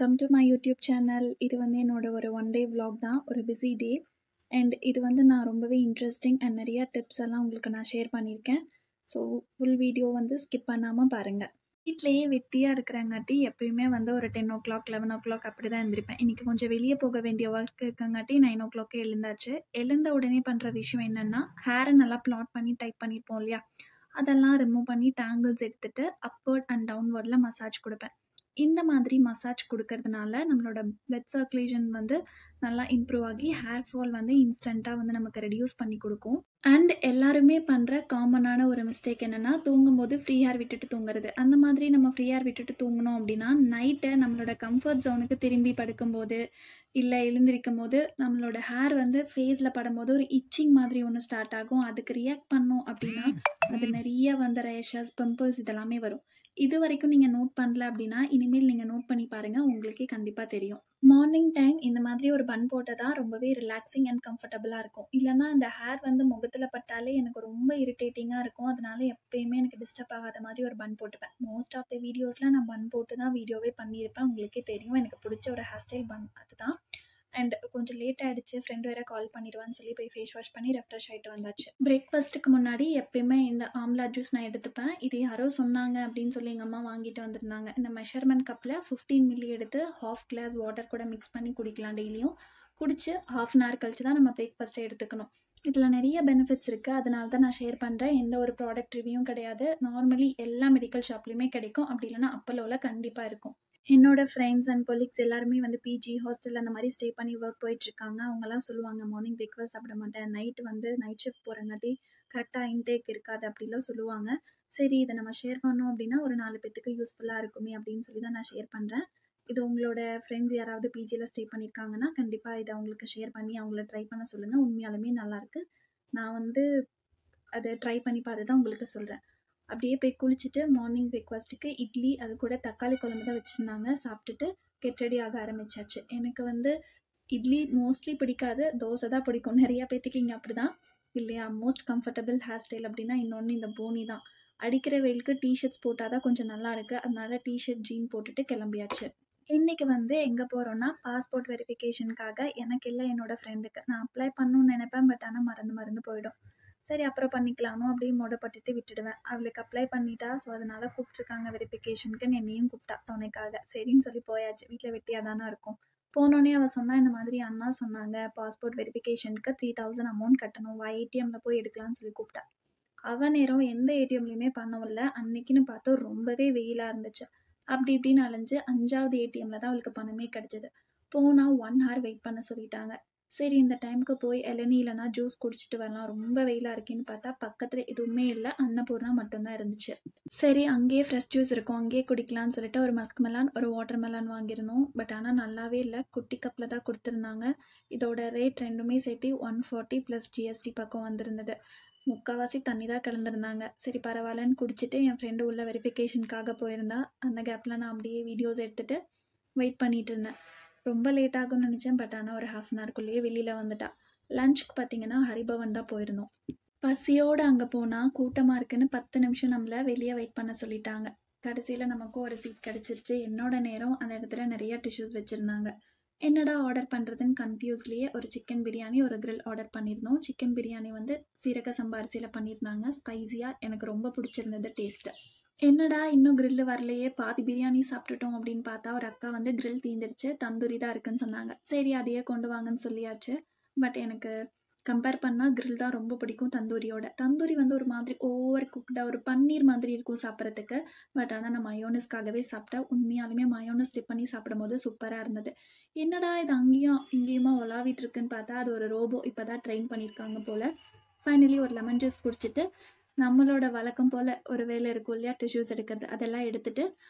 Welcome to my YouTube channel. இது வந்து என்னோட ஒரு ஒன் டே vlog தான். ஒரு பிஸி டே. அண்ட் இது வந்து நான் ரொம்பவே இன்ட்ரெஸ்டிங் அண்ட் நிறையா டிப்ஸ் எல்லாம் உங்களுக்கு நான் ஷேர் பண்ணியிருக்கேன். ஸோ ஃபுல் வீடியோ வந்து ஸ்கிப் பண்ணாமல் பாருங்கள். வீட்லேயே வெட்டியாக இருக்கிறங்காட்டி எப்பயுமே வந்து ஒரு 10 o'clock 11 o'clock அப்படி தான் எழுந்திருப்பேன். இன்றைக்கி கொஞ்சம் வெளியே போக வேண்டிய ஒர்க் இருக்கங்காட்டி 9 o'clock எழுந்தாச்சு. எழுந்த உடனே பண்ணுற விஷயம் என்னென்னா, ஹேரை நல்லா ப்ளாட் பண்ணி டைப் பண்ணியிருப்போம் இல்லையா, அதெல்லாம் ரிமூவ் பண்ணி டேங்கிள்ஸ் எடுத்துகிட்டு அப்வர்ட் அண்ட் டவுன்வர்டில் மசாஜ் கொடுப்பேன். இந்த மாதிரி மசாஜ் கொடுக்கறதுனால நம்மளோட பிளட் சர்க்குலேஷன் வந்து நல்லா இம்ப்ரூவ் ஆகி ஹேர் ஃபால் வந்து இன்ஸ்டண்ட்டாக வந்து நமக்கு ரெடியூஸ் பண்ணி கொடுக்கும். அண்ட் எல்லாருமே பண்ணுற காமனான ஒரு மிஸ்டேக் என்னென்னா, தூங்கும்போது ஃப்ரீ ஹேர் விட்டுட்டு தூங்குறது. அந்த மாதிரி நம்ம ஃப்ரீ ஹேர் விட்டுட்டு தூங்கினோம் அப்படின்னா, நைட்டு நம்மளோட கம்ஃபர்ட் ஜோனுக்கு திரும்பி படுக்கும்போது இல்லை எழுந்திருக்கும் போது நம்மளோட ஹேர் வந்து ஃபேஸில் படும்போது ஒரு இச்சிங் மாதிரி ஒன்று ஸ்டார்ட் ஆகும். அதுக்கு ரியாக்ட் பண்ணோம் அப்படின்னா அது நிறைய வந்து ரேஷஸ், பிம்பிள்ஸ் இதெல்லாமே வரும். இது வரைக்கும் நீங்கள் நோட் பண்ணல அப்படின்னா இனிமேல் நீங்கள் நோட் பண்ணி பாருங்கள், உங்களுக்கே கண்டிப்பாக தெரியும். மார்னிங் டைம் இந்த மாதிரி ஒரு பன் போட்டதா ரொம்பவே ரிலாக்ஸிங் அண்ட் கம்ஃபர்டபுளாக இருக்கும். இல்லைனா இந்த ஹேர் வந்து முகத்தில் பட்டாலே எனக்கு ரொம்ப இரிட்டேட்டிங்காக இருக்கும். அதனால எப்பயுமே எனக்கு டிஸ்டர்ப் ஆகாத மாதிரி ஒரு பன் போட்டுப்பேன். மோஸ்ட் ஆஃப் த வீடியோஸில் நான் பன் போட்டு தான் வீடியோவே பண்ணியிருப்பேன். உங்களுக்கே தெரியும் எனக்கு பிடிச்ச ஒரு ஹேர் ஸ்டைல் பன் அதுதான். அண்ட் கொஞ்சம் லேட் ஆகிடுச்சு, ஃப்ரெண்ட் வேறு கால் பண்ணிடுவான்னு சொல்லி போய் ஃபேஸ் வாஷ் பண்ணி ரெஃப்ரெஷ் ஆகிட்டு வந்தாச்சு. பிரேக்ஃபாஸ்ட்டுக்கு முன்னாடி எப்பயுமே இந்த ஆம்லா ஜூஸ் நான் எடுத்துப்பேன். இது யாரோ சொன்னாங்க அப்படின்னு சொல்லி எங்கள் அம்மா வாங்கிட்டு வந்திருந்தாங்க. இந்த மெஷர்மெண்ட் கப்பில் 15 மில்லி எடுத்து ½ கிளாஸ் வாட்டர் கூட மிக்ஸ் பண்ணி குடிக்கலாம் டெய்லியும். குடிச்சு ½ அன் ஹவர் கழிச்சு தான் நம்ம பிரேக்ஃபாஸ்ட்டை எடுத்துக்கணும். இதில் நிறைய பெனிஃபிட்ஸ் இருக்குது, அதனால தான் நான் ஷேர் பண்ணுறேன். எந்த ஒரு ப்ராடக்ட் ரிவ்யூவும் கிடையாது. நார்மலி எல்லா மெடிக்கல் ஷாப்லேயுமே கிடைக்கும். அப்படி இல்லைனா அப்போலோவில் கண்டிப்பாக இருக்கும். என்னோட ஃப்ரெண்ட்ஸ் அண்ட் கொலீக்ஸ் எல்லாருமே வந்து பிஜி, ஹாஸ்டல் அந்த மாதிரி ஸ்டே பண்ணி ஒர்க் போயிட்டுருக்காங்க. அவங்கெல்லாம் சொல்லுவாங்க, மார்னிங் பிரேக்ஃபாஸ்ட் சாப்பிட மாட்டேன், நைட்டு வந்து நைட் ஷிஃப்ட் போகிறங்காட்டி கரெக்டாக இன்டேக் இருக்காது அப்படிலாம் சொல்லுவாங்க. சரி, இதை நம்ம ஷேர் பண்ணோம் அப்படின்னா ஒரு 4 பேத்துக்கு யூஸ்ஃபுல்லாக இருக்குமே அப்படின்னு சொல்லி தான் நான் ஷேர் பண்ணுறேன். இது உங்களோட ஃப்ரெண்ட்ஸ் யாராவது பிஜியில் ஸ்டே பண்ணியிருக்காங்கன்னா கண்டிப்பாக இதை அவங்களுக்கு ஷேர் பண்ணி அவங்கள ட்ரை பண்ண சொல்லுங்கள். உண்மையாலுமே நல்லாயிருக்கு. நான் வந்து அதை ட்ரை பண்ணி பார்த்து தான் உங்களுக்கு சொல்கிறேன். அப்படியே போய் குளிச்சுட்டு மார்னிங் பிரேக்ஃபாஸ்ட்டுக்கு இட்லி, அது கூட தக்காளி குழம்பு தான் வச்சுருந்தாங்க. சாப்பிட்டுட்டு கெட் ரெடி ஆக ஆரம்பிச்சாச்சு. எனக்கு வந்து இட்லி மோஸ்ட்லி பிடிக்காது, தோசை தான் பிடிக்கும். நிறையா பேத்துக்கு இங்கே அப்படி தான் இல்லையா. மோஸ்ட் கம்ஃபர்டபுள் ஹேர் ஸ்டைல் அப்படின்னா இன்னொன்று இந்த போனி தான். அடிக்கிற வெயிலுக்கு டிஷர்ட்ஸ் போட்டால் தான் கொஞ்சம் நல்லா இருக்குது. அதனால டிஷர்ட், ஜீன் போட்டுட்டு கிளம்பியாச்சு. இன்றைக்கி வந்து எங்கே போகிறோன்னா, பாஸ்போர்ட் வெரிஃபிகேஷனுக்காக. எனக்கு இல்லை, என்னோடய ஃப்ரெண்டுக்கு. நான் அப்ளை பண்ணணும்னு நினைப்பேன், பட் ஆனால் மறந்து போயிடும். சரி அப்புறம் பண்ணிக்கலாமோ அப்படியே மொடப்பட்டுட்டு விட்டுடுவேன். அவளுக்கு அப்ளை பண்ணிட்டா, ஸோ அதனால் கூப்பிட்ருக்காங்க வெரிஃபிகேஷனுக்குன்னு. என்னையும் கூப்பிட்டா துணைக்காக. சரின்னு சொல்லி போயாச்சு. வீட்டில் வெட்டியாக தானே இருக்கும். போனோடனே அவள் சொன்னா, இந்த மாதிரி அண்ணா சொன்னாங்க பாஸ்போர்ட் வெரிஃபிகேஷனுக்கு 3000 அமௌண்ட் கட்டணும், வா ஏடிஎம்மில் போய் எடுக்கலாம்னு சொல்லி கூப்பிட்டா. அவள் நேரம் எந்த ஏடிஎம்லேயுமே பண்ணவில்லை. அன்னைக்குன்னு பார்த்து ரொம்பவே வெயிலாக இருந்துச்சு. அப்படி இப்படின்னு அலைஞ்சு 5வது ஏடிஎம்மில் தான் அவளுக்கு பணமே கிடச்சிது. போனால் 1 hour வெயிட் பண்ண சொல்லிட்டாங்க. சரி, இந்த டைமுக்கு போய் இளநீ இல்லைனா ஜூஸ் குடிச்சிட்டு வரலாம், ரொம்ப வெயிலாக இருக்கேன்னு பார்த்தா பக்கத்தில் எதுவுமே இல்லை, அன்னபூர்ணா மட்டும்தான் இருந்துச்சு. சரி, அங்கேயே ஃப்ரெஷ் ஜூஸ் இருக்கும், அங்கேயே குடிக்கலாம்னு சொல்லிட்டு ஒரு மஸ்க் மெலான், ஒரு வாட்டர் மெலான் வாங்கியிருந்தோம். பட் ஆனால் நல்லாவே இல்லை, குட்டி கப்பில் தான் கொடுத்துருந்தாங்க. இதோட ரேட் ரெண்டுமே சேர்த்து 140 + GST பக்கம் வந்திருந்தது. முக்கால்வாசி தண்ணி தான் கலந்துருந்தாங்க. சரி பரவாயில்லன்னு குடிச்சிட்டு என் ஃப்ரெண்டு உள்ள வெரிஃபிகேஷனுக்காக போயிருந்தா. அந்த கேப்பில் நான் அப்படியே வீடியோஸ் எடுத்துகிட்டு வெயிட் பண்ணிகிட்டு இருந்தேன். ரொம்ப லேட் ஆகும்னு நினச்சேன், பட் ஆனால் ஒரு ½ அன் ஹவருக்குள்ளேயே வெளியில் வந்துட்டா. லஞ்சுக்கு பார்த்தீங்கன்னா ஹரிபவன் தான் போயிருந்தோம். பசியோடு அங்கே போனால் கூட்டமாக இருக்குன்னு 10 நிமிஷம் நம்மளை வெளியே வெயிட் பண்ண சொல்லிட்டாங்க. கடைசியில் நமக்கும் ஒரு சீட் கிடச்சிருச்சு. என்னோட நேரம் அந்த இடத்துல நிறையா டிஷ்யூஸ் வச்சுருந்தாங்க. என்னடா ஆர்டர் பண்ணுறதுன்னு கன்ஃபியூஸ்லேயே ஒரு சிக்கன் பிரியாணி, ஒரு கிரில் ஆர்டர் பண்ணியிருந்தோம். சிக்கன் பிரியாணி வந்து சீரக சம்பா அரிசியில் பண்ணியிருந்தாங்க. ஸ்பைஸியாக, எனக்கு ரொம்ப பிடிச்சிருந்தது டேஸ்ட்டு. என்னடா இன்னும் கிரில்லு வரலையே, பாதி பிரியாணி சாப்பிட்டுட்டோம் அப்படின்னு பார்த்தா ஒரு அக்கா வந்து கிரில் தீந்துருச்சு, தந்தூரி தான் இருக்குன்னு சொன்னாங்க. சரி அதையே கொண்டு வாங்கன்னு சொல்லியாச்சு. பட் எனக்கு கம்பேர் பண்ணால் கிரில் தான் ரொம்ப பிடிக்கும் தந்தூரியோட. தந்தூரி வந்து ஒரு மாதிரி ஓவர் குக்டாக ஒரு பன்னீர் மாதிரி இருக்கும் சாப்பிட்றதுக்கு. பட் ஆனால் நான் மயோனஸ்க்காகவே சாப்பிட்டேன். உண்மையாலுமே மயோனஸ் டிப் பண்ணி சாப்பிடும்போது சூப்பராக இருந்தது. என்னடா இது அங்கேயும் இங்கேயுமா உலாவிட்டு இருக்குன்னு பார்த்தா அது ஒரு ரோபோ, இப்போ தான் ட்ரெயின் பண்ணியிருக்காங்க போல். ஃபைனலி ஒரு லெமன் ஜூஸ் குடிச்சிட்டு நம்மளோட வழக்கம் போல் ஒரு வேலை இருக்கும் இல்லையா, டிஷ்யூஸ் எடுக்கிறது, அதெல்லாம் எடுத்துகிட்டு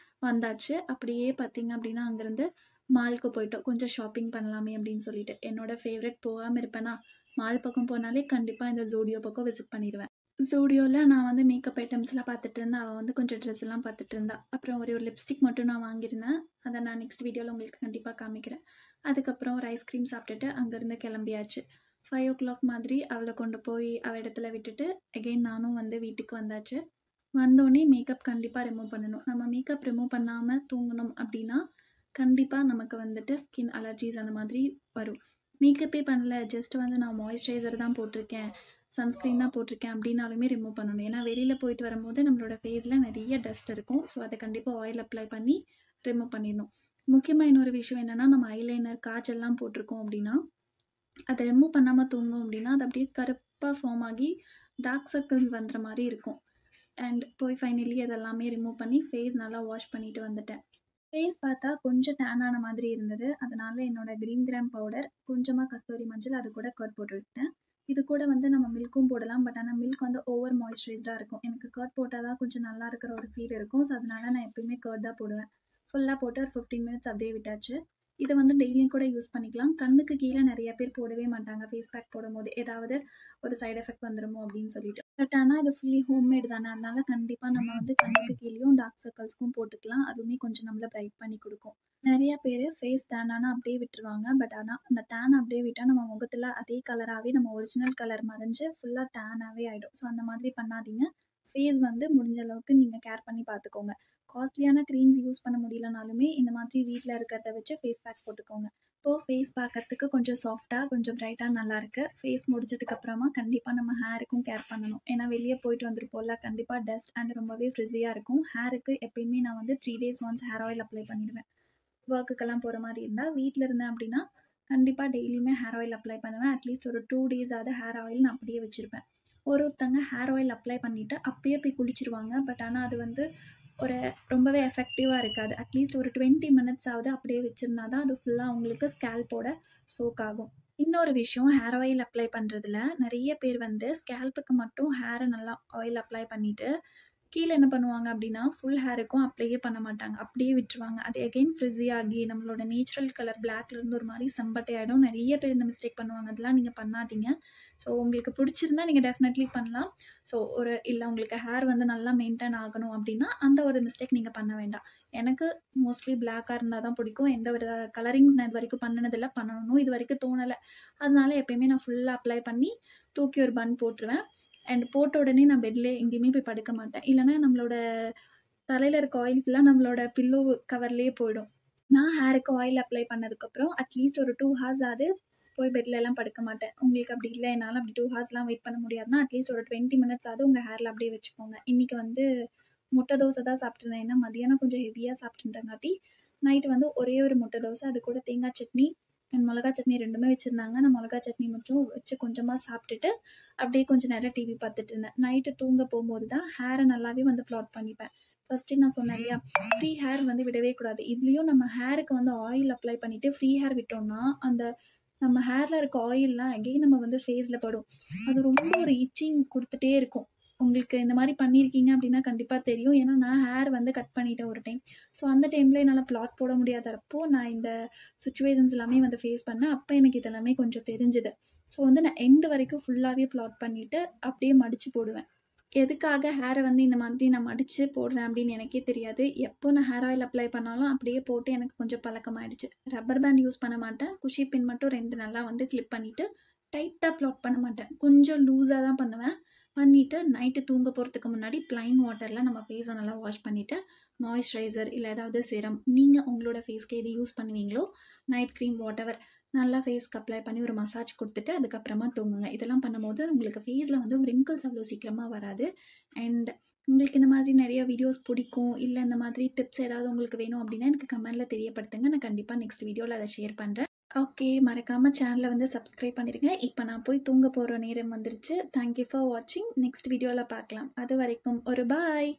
வந்தாச்சு. அப்படியே பார்த்திங்க அப்படின்னா அங்கேருந்து மாலுக்கு போயிட்டோம். கொஞ்சம் ஷாப்பிங் பண்ணலாமே அப்படின்னு சொல்லிட்டு. என்னோடய ஃபேவரட் போகாமல் இருப்பேனா, மால் பக்கம் போனாலே கண்டிப்பாக இந்த ஜூடியோ பக்கம் விசிட் பண்ணிடுவேன். ஜூடியோவில் நான் வந்து மேக்கப் ஐட்டம்ஸ்லாம் பார்த்துட்டு இருந்தேன். அவள் வந்து கொஞ்சம் ட்ரெஸ் எல்லாம் பார்த்துட்டு இருந்தா. அப்புறம் ஒரு லிப்ஸ்டிக் மட்டும் நான் வாங்கியிருந்தேன். அதை நான் நெக்ஸ்ட் வீடியோவில் உங்களுக்கு கண்டிப்பாக காமிக்கிறேன். அதுக்கப்புறம் ஒரு ஐஸ்கிரீம் சாப்பிட்டுட்டு அங்கேருந்து கிளம்பியாச்சு. 5 o'clock மாதிரி அவளை கொண்டு போய் அவள் இடத்துல விட்டுட்டு அகெயின் நானும் வந்து வீட்டுக்கு வந்தாச்சு. வந்தோடனே மேக்கப் கண்டிப்பாக ரிமூவ் பண்ணணும். நம்ம மேக்கப் ரிமூவ் பண்ணாமல் தூங்கணும் அப்படின்னா கண்டிப்பாக நமக்கு வந்துட்டு ஸ்கின் அலர்ஜிஸ் அந்த மாதிரி வரும். மேக்கப்பே பண்ணல, ஜஸ்ட் வந்து நான் மாய்ஸ்சரைசர் தான் போட்டிருக்கேன், சன்ஸ்க்ரீன் தான் போட்டிருக்கேன் அப்படின்னாலுமே ரிமூவ் பண்ணணும். ஏன்னா வெளியில் போயிட்டு வரும்போது நம்மளோட ஃபேஸில் நிறைய டஸ்ட் இருக்கும். ஸோ அதை கண்டிப்பாக ஆயில் அப்ளை பண்ணி ரிமூவ் பண்ணிடணும். முக்கியமாக இன்னொரு விஷயம் என்னென்னா, நம்ம ஐலைனர் காஜல்லாம் போட்டிருக்கோம் அப்படின்னா அதை ரிமூவ் பண்ணாமல் தூங்கணும் அப்படின்னா அது அப்படியே கருப்பாக ஃபார்ம் ஆகி டார்க் சர்க்கிள்ஸ் வந்துற மாதிரி இருக்கும். அண்ட் போய் ஃபைனலி அதெல்லாமே ரிமூவ் பண்ணி ஃபேஸ் நல்லா வாஷ் பண்ணிட்டு வந்துட்டேன். ஃபேஸ் பார்த்தா கொஞ்சம் டேன் ஆன மாதிரி இருந்தது. அதனால என்னோட க்ரீன் கிராம் பவுடர், கொஞ்சமாக கஸ்தூரி மஞ்சள், அது கூட கர்ட் போட்டுவிட்டேன். இது கூட வந்து நம்ம மில்க்கும் போடலாம். பட் ஆனால் மில்க் வந்து ஓவர் மாய்ஸ்சரைஸ்டாக இருக்கும். எனக்கு கர்ட் போட்டால் தான் கொஞ்சம் நல்லா இருக்கிற ஒரு ஃபீல் இருக்கும். ஸோ அதனால நான் எப்பயுமே கர்ட் தான் போடுவேன். ஃபுல்லாக போட்டு ஒரு 15 மினிட்ஸ் அப்படியே விட்டாச்சு. இதை வந்து டெய்லியும் கூட யூஸ் பண்ணிக்கலாம். கண்ணுக்கு கீழே நிறைய பேர் போடவே மாட்டாங்க ஃபேஸ் பேக் போடும்போது. ஏதாவது ஒரு சைடு எஃபெக்ட் வந்துடுமோ அப்படின்னு சொல்லிட்டு. பட் ஆனால் இது ஃபுல்லி ஹோம்மேட் தானே, அதனால கண்டிப்பாக நம்ம வந்து கண்ணுக்கு கீழேயும் டார்க் சர்க்கிள்ஸ்க்கும் போட்டுக்கலாம். அதுவுமே கொஞ்சம் நம்மளை பிரைட் பண்ணி கொடுக்கும். நிறைய பேர் ஃபேஸ் டேன் ஆனால் அப்படியே விட்டுருவாங்க. பட் ஆனால் அந்த டேன் அப்படியே விட்டால் நம்ம முகத்தில் அதே கலராகவே நம்ம ஒரிஜினல் கலர் மறைஞ்சு ஃபுல்லாக டேனாகவே ஆகிடும். ஸோ அந்த மாதிரி பண்ணாதீங்க. ஃபேஸ் வந்து முடிஞ்ச அளவுக்கு நீங்கள் கேர் பண்ணி பார்த்துக்கோங்க. காஸ்ட்லியான க்ரீம்ஸ் யூஸ் பண்ண முடியலனாலுமே இந்த மாதிரி வீட்டில் இருக்கிறத வச்சு ஃபேஸ் பேக் போட்டுக்கோங்க. இப்போது ஃபேஸ் பார்க்கறதுக்கு கொஞ்சம் சாஃப்டாக, கொஞ்சம் பிரைட்டாக நல்லாயிருக்கு. ஃபேஸ் முடிச்சதுக்கப்புறமா கண்டிப்பாக நம்ம ஹேருக்கும் கேர் பண்ணணும். ஏன்னா வெளியே போயிட்டு வந்துருப்போம்ல, கண்டிப்பாக டஸ்ட் அண்ட் ரொம்பவே ஃப்ரிஸியாக இருக்கும். ஹேருக்கு எப்பயுமே நான் வந்து 3 days once hair oil apply பண்ணிடுவேன். ஒர்க்குக்கெல்லாம் போகிற மாதிரி இருந்தால், வீட்டில் இருந்தேன் அப்படின்னா கண்டிப்பாக டெய்லியுமே ஹேர் ஆயில் அப்ளை பண்ணுவேன். அட்லீஸ்ட் ஒரு 2 days ஹேர் ஆயில் நான் அப்படியே வச்சுருப்பேன். ஒருத்தங்க ஹேர் ஆயில் அப்ளை பண்ணிவிட்டு அப்பயே போய் குளிச்சிருவாங்க. பட் ஆனால் அது வந்து ஒரு ரொம்பவே எஃபெக்டிவாக இருக்காது. அட்லீஸ்ட் ஒரு 20 minutes அப்படியே வச்சுருந்தா தான் அது ஃபுல்லாக அவங்களுக்கு ஸ்கேல்போட சோக் ஆகும். இன்னொரு விஷயம், ஹேர் ஆயில் அப்ளை பண்ணுறதுல நிறைய பேர் வந்து ஸ்கேல்புக்கு மட்டும் ஹேரை நல்லா ஆயில் அப்ளை பண்ணிவிட்டு கீழே என்ன பண்ணுவாங்க அப்படின்னா ஃபுல் ஹேருக்கும் அப்ளையே பண்ண மாட்டாங்க, அப்படியே விட்டுருவாங்க. அது எகெயின் ஃப்ரிஸி ஆகி நம்மளோட நேச்சுரல் கலர் பிளாக்லேருந்து ஒரு மாதிரி செம்பட்டை ஆகிடும். நிறைய பேர் இந்த மிஸ்டேக் பண்ணுவாங்க. அதெல்லாம் நீங்கள் பண்ணாதீங்க. ஸோ உங்களுக்கு பிடிச்சிருந்தா நீங்கள் டெஃபினெட்லி பண்ணலாம். ஸோ இல்லை உங்களுக்கு ஹேர் வந்து நல்லா மெயின்டைன் ஆகணும் அப்படின்னா அந்த ஒரு மிஸ்டேக் நீங்கள் பண்ண வேண்டாம். எனக்கு மோஸ்ட்லி பிளாக்காக இருந்தால் தான் பிடிக்கும். எந்த ஒரு கலரிங்ஸ் நான் இது வரைக்கும் பண்ணினதில்லை, பண்ணணும் இது வரைக்கும் தோணலை. அதனால எப்பயுமே நான் ஃபுல்லாக அப்ளை பண்ணி தூக்கி ஒரு பன் போட்டுருவேன். அண்ட் போட்ட உடனே நான் பெட்லேயே எங்கேயுமே போய் படுக்க மாட்டேன். இல்லைனா நம்மளோட தலையில் இருக்க ஆயில் ஃபுல்லாக நம்மளோட பில்லோ கவர்லேயே போயிடும். நான் ஹேருக்கு ஆயில் அப்ளை பண்ணதுக்கப்புறம் அட்லீஸ்ட் ஒரு 2 hours போய் பெட்லலாம் படுக்க மாட்டேன். உங்களுக்கு அப்படி இல்லை, என்னால் அப்படி 2 hours வெயிட் பண்ண முடியாதுன்னா அட்லீஸ்ட் ஒரு 20 minutes உங்கள் ஹேரில் அப்படியே வச்சுக்கோங்க. இன்றைக்கி வந்து முட்டை தோசை தான் சாப்பிட்ருந்தேன். ஏன்னா மதியானம் கொஞ்சம் ஹெவியாக சாப்பிட்டுட்டங்காட்டி நைட்டு வந்து ஒரே ஒரு முட்டை தோசை, அது கூட தேங்காய் சட்னி அண்ட் மிளகா சட்னி 2மே வச்சுருந்தாங்க. நான் மிளகா சட்னி மட்டும் வச்சு கொஞ்சமாக சாப்பிட்டுட்டு அப்படியே கொஞ்சம் நேரம் டிவி பார்த்துட்டு இருந்தேன். நைட்டு தூங்க போகும்போது தான் ஹேரை நல்லாவே வந்து ப்ளாட் பண்ணிப்பேன். ஃபஸ்ட்டு நான் சொன்னேன் இல்லையா, ஃப்ரீ ஹேர் வந்து விடவே கூடாது. இதுலேயும் நம்ம ஹேருக்கு வந்து ஆயில் அப்ளை பண்ணிவிட்டு ஃப்ரீ ஹேர் விட்டோம்னா அந்த நம்ம ஹேரில் இருக்க ஆயில்லாம் எகெயின் நம்ம வந்து ஃபேஸில் படும். அது ரொம்ப ஒரு இச்சிங் கொடுத்துட்டே இருக்கும். உங்களுக்கு இந்த மாதிரி பண்ணியிருக்கீங்க அப்படின்னா கண்டிப்பாக தெரியும். ஏன்னா நான் ஹேர் வந்து கட் பண்ணிட்டேன் ஒரு டைம். ஸோ அந்த டைமில் என்னால் ப்ளாட் போட முடியாதப்போ நான் இந்த சுச்சுவேஷன்ஸ் எல்லாமே வந்து ஃபேஸ் பண்ணேன். அப்போ எனக்கு இதெல்லாமே கொஞ்சம் தெரிஞ்சுது. ஸோ வந்து நான் எண்டு வரைக்கும் ஃபுல்லாகவே ப்ளாட் பண்ணிவிட்டு அப்படியே மடித்து போடுவேன். எதுக்காக ஹேரை வந்து இந்த மாதிரி நான் மடித்து போடுறேன் அப்படின்னு எனக்கே தெரியாது. எப்போ நான் ஹேர் ஆயில் அப்ளை பண்ணாலும் அப்படியே போட்டு எனக்கு கொஞ்சம் பழக்கமாயிடுச்சு. ரப்பர் பேண்ட் யூஸ் பண்ண மாட்டேன். குஷி பின் மட்டும் 2 நல்லா வந்து கிளிப் பண்ணிவிட்டு டைட்டாக ப்ளாட் பண்ண மாட்டேன். கொஞ்சம் லூஸாக தான் பண்ணுவேன். பண்ணிவிட்டு நைட்டு தூங்க போகிறதுக்கு முன்னாடி ப்ளைன் வாட்டரில் நம்ம ஃபேஸை நல்லா வாஷ் பண்ணிவிட்டு மாய்ஸ்சரைசர் இல்லை ஏதாவது சிரம் நீங்கள் உங்களோட ஃபேஸ்க்கு எது யூஸ் பண்ணுவீங்களோ, நைட் க்ரீம் வாட்டெவர் நல்லா ஃபேஸ்க்கு அப்ளை பண்ணி ஒரு மசாஜ் கொடுத்துட்டு அதுக்கப்புறமா தூங்குங்க. இதெல்லாம் பண்ணும்போது உங்களுக்கு ஃபேஸில் வந்து ரிங்கிள்ஸ் அவ்வளோ சீக்கிரமாக வராது. அண்ட் உங்களுக்கு இந்த மாதிரி நிறைய வீடியோஸ் பிடிக்கும், இல்லை இந்த மாதிரி டிப்ஸ் ஏதாவது உங்களுக்கு வேணும் அப்படின்னா எனக்கு கமெண்டில் தெரியப்படுத்துங்க. நான் கண்டிப்பாக நெக்ஸ்ட் வீடியோவில் அதை ஷேர் பண்ணுறேன். ஓகே, மறக்காமல் சேனலை வந்து சப்ஸ்கிரைப் பண்ணிடுங்க. இப்போ நான் போய் தூங்க போகிற நேரம் வந்துருச்சு. தேங்க்யூ ஃபார் வாட்சிங். நெக்ஸ்ட் வீடியோவில் பார்க்கலாம். அது வரைக்கும் ஒரு பாய்.